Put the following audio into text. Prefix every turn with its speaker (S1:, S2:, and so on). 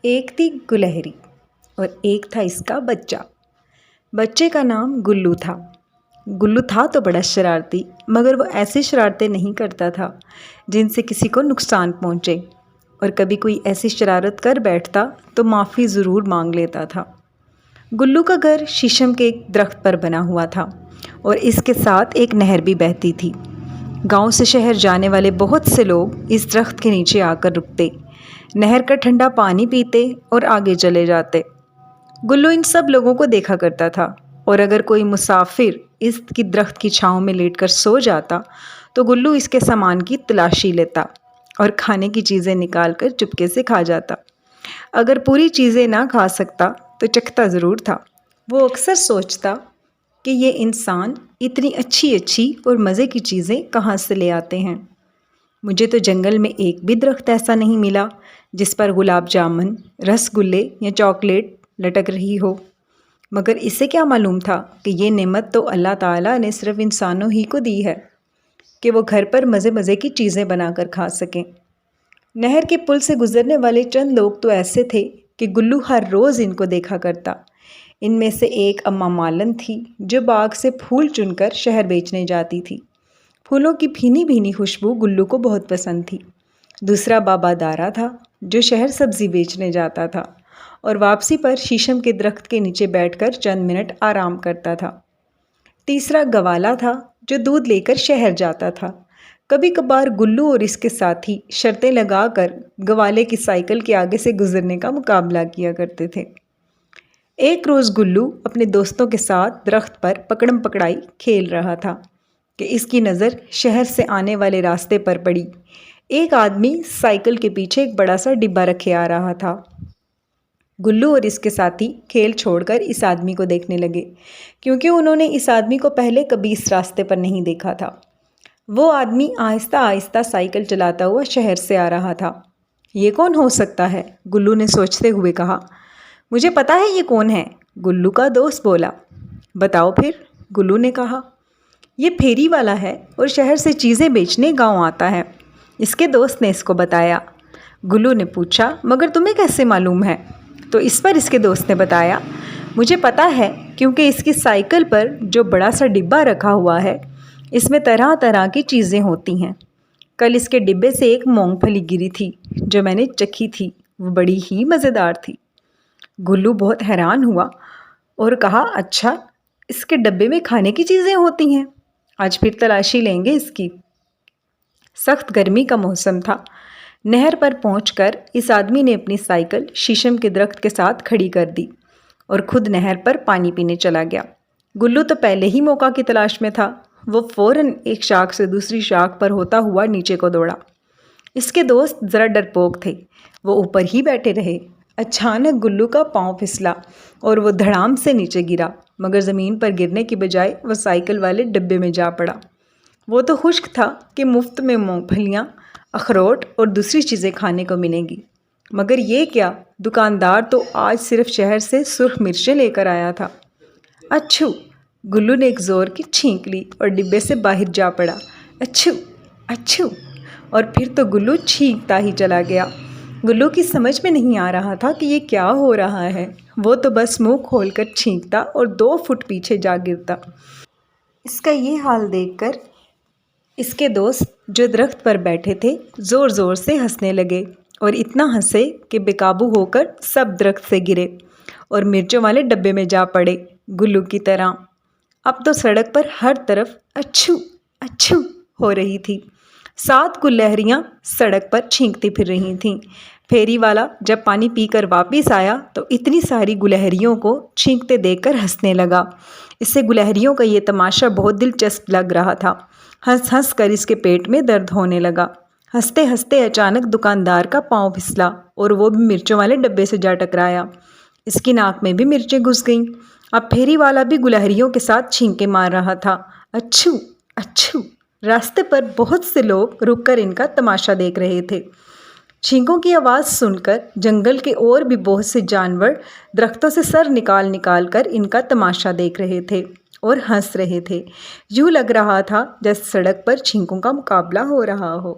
S1: ایک تھی گلہری اور ایک تھا اس کا بچہ۔ بچے کا نام گلو تھا۔ گلو تھا تو بڑا شرارتی، مگر وہ ایسی شرارتیں نہیں کرتا تھا جن سے کسی کو نقصان پہنچے، اور کبھی کوئی ایسی شرارت کر بیٹھتا تو معافی ضرور مانگ لیتا تھا۔ گلو کا گھر شیشم کے ایک درخت پر بنا ہوا تھا اور اس کے ساتھ ایک نہر بھی بہتی تھی۔ گاؤں سے شہر جانے والے بہت سے لوگ اس درخت کے نیچے آ کر رکتے، نہر کا ٹھنڈا پانی پیتے اور آگے چلے جاتے۔ گلو ان سب لوگوں کو دیکھا کرتا تھا، اور اگر کوئی مسافر اس کی درخت کی چھاؤں میں لیٹ کر سو جاتا تو گلو اس کے سامان کی تلاشی لیتا اور کھانے کی چیزیں نکال کر چپکے سے کھا جاتا۔ اگر پوری چیزیں نہ کھا سکتا تو چکھتا ضرور تھا۔ وہ اکثر سوچتا کہ یہ انسان اتنی اچھی اور مزے کی چیزیں کہاں سے لے آتے ہیں۔ مجھے تو جنگل میں ایک بھی درخت ایسا نہیں ملا جس پر گلاب جامن، رس گلے یا چاکلیٹ لٹک رہی ہو۔ مگر اسے کیا معلوم تھا کہ یہ نعمت تو اللہ تعالیٰ نے صرف انسانوں ہی کو دی ہے کہ وہ گھر پر مزے کی چیزیں بنا کر کھا سکیں۔ نہر کے پل سے گزرنے والے چند لوگ تو ایسے تھے کہ گلو ہر روز ان کو دیکھا کرتا۔ ان میں سے ایک اماں مالن تھی جو باغ سے پھول چن کر شہر بیچنے جاتی تھی۔ پھولوں کی بھینی بھینی خوشبو گلو کو بہت پسند تھی۔ دوسرا بابا دارا تھا جو شہر سبزی بیچنے جاتا تھا اور واپسی پر شیشم کے درخت کے نیچے بیٹھ کر چند منٹ آرام کرتا تھا۔ تیسرا گوالا تھا جو دودھ لے کر شہر جاتا تھا۔ کبھی کبھار گلو اور اس کے ساتھی شرطیں لگا کر گوالے کی سائیکل کے آگے سے گزرنے کا مقابلہ کیا کرتے تھے۔ ایک روز گلو اپنے دوستوں کے ساتھ درخت پر پکڑم پکڑائی کھیل رہا تھا کہ اس کی نظر شہر سے آنے والے راستے پر پڑی۔ ایک آدمی سائیکل کے پیچھے ایک بڑا سا ڈبہ رکھے آ رہا تھا۔ گلو اور اس کے ساتھی کھیل چھوڑ کر اس آدمی کو دیکھنے لگے، کیونکہ انہوں نے اس آدمی کو پہلے کبھی اس راستے پر نہیں دیکھا تھا۔ وہ آدمی آہستہ آہستہ سائیکل چلاتا ہوا شہر سے آ رہا تھا۔ یہ کون ہو سکتا ہے؟ گلو نے سوچتے ہوئے کہا۔ مجھے پتا ہے یہ کون ہے، گلو کا دوست بولا۔ بتاؤ پھر، گلو نے کہا۔ یہ پھیری والا ہے اور شہر سے چیزیں بیچنے گاؤں آتا ہے، اس کے دوست نے اس کو بتایا۔ گلو نے پوچھا، مگر تمہیں کیسے معلوم ہے؟ تو اس پر اس کے دوست نے بتایا، مجھے پتا ہے کیونکہ اس کی سائیکل پر جو بڑا سا ڈبہ رکھا ہوا ہے اس میں طرح طرح کی چیزیں ہوتی ہیں۔ کل اس کے ڈبے سے ایک مونگ پھلی گری تھی جو میں نے چکھی تھی، وہ بڑی ہی مزیدار تھی۔ گلو بہت حیران ہوا اور کہا، اچھا، اس کے ڈبے میں کھانے کی چیزیں ہوتی ہیں، آج پھر تلاشی لیں گے اس کی۔ سخت گرمی کا موسم تھا۔ نہر پر پہنچ کر اس آدمی نے اپنی سائیکل شیشم کے درخت کے ساتھ کھڑی کر دی اور خود نہر پر پانی پینے چلا گیا۔ گلو تو پہلے ہی موقع کی تلاش میں تھا۔ وہ فوراً ایک شاخ سے دوسری شاخ پر ہوتا ہوا نیچے کو دوڑا۔ اس کے دوست ذرا ڈرپوک تھے، وہ اوپر ہی بیٹھے رہے۔ اچانک گلو کا پاؤں پھسلا اور وہ دھڑام سے نیچے گرا، مگر زمین پر گرنے کی بجائے وہ سائیکل والے ڈبے میں جا پڑا۔ وہ تو خشک تھا کہ مفت میں مونگ پھلیاں، اخروٹ اور دوسری چیزیں کھانے کو ملیں گی، مگر یہ کیا، دکاندار تو آج صرف شہر سے سرخ مرچیں لے کر آیا تھا۔ اچھو! گلو نے ایک زور کی چھینک لی اور ڈبے سے باہر جا پڑا۔ اچھو اچھو! اور پھر تو گلو چھینکتا ہی چلا گیا۔ گلو کی سمجھ میں نہیں آ رہا تھا کہ یہ کیا ہو رہا ہے۔ وہ تو بس منہ کھول کر چھینکتا اور 2 فٹ پیچھے جا گرتا۔ اس کا یہ حال دیکھ کر اس کے دوست جو درخت پر بیٹھے تھے زور زور سے ہنسنے لگے، اور اتنا ہنسے کہ بے قابو ہو کر سب درخت سے گرے اور مرچوں والے ڈبے میں جا پڑے، گلو کی طرح۔ اب تو سڑک پر ہر طرف اچھو اچھو ہو رہی تھی۔ 7 گلہریاں سڑک پر چھینکتی پھر رہی تھیں۔ پھیری والا جب پانی پی کر واپس آیا تو اتنی ساری گلہریوں کو چھینکتے دیکھ کر ہنسنے لگا۔ اس سے گلہریوں کا یہ تماشا بہت دلچسپ لگ رہا تھا۔ ہنس ہنس کر اس کے پیٹ میں درد ہونے لگا۔ ہنستے ہنستے اچانک دکاندار کا پاؤں پھسلا اور وہ بھی مرچوں والے ڈبے سے جا ٹکرایا۔ اس کی ناک میں بھی مرچیں گھس گئیں۔ اب پھیری والا بھی گلہریوں کے ساتھ چھینکے مار رہا تھا۔ اچھو اچھو! راستے پر بہت سے لوگ رک کر ان کا تماشا دیکھ رہے تھے۔ چھینکوں کی آواز سن کر جنگل کے اور بھی بہت سے جانور درختوں سے سر نکال نکال کر ان کا تماشا دیکھ رہے تھے اور ہنس رہے تھے۔ یوں لگ رہا تھا جیسے سڑک پر چھینکوں کا مقابلہ ہو رہا ہو۔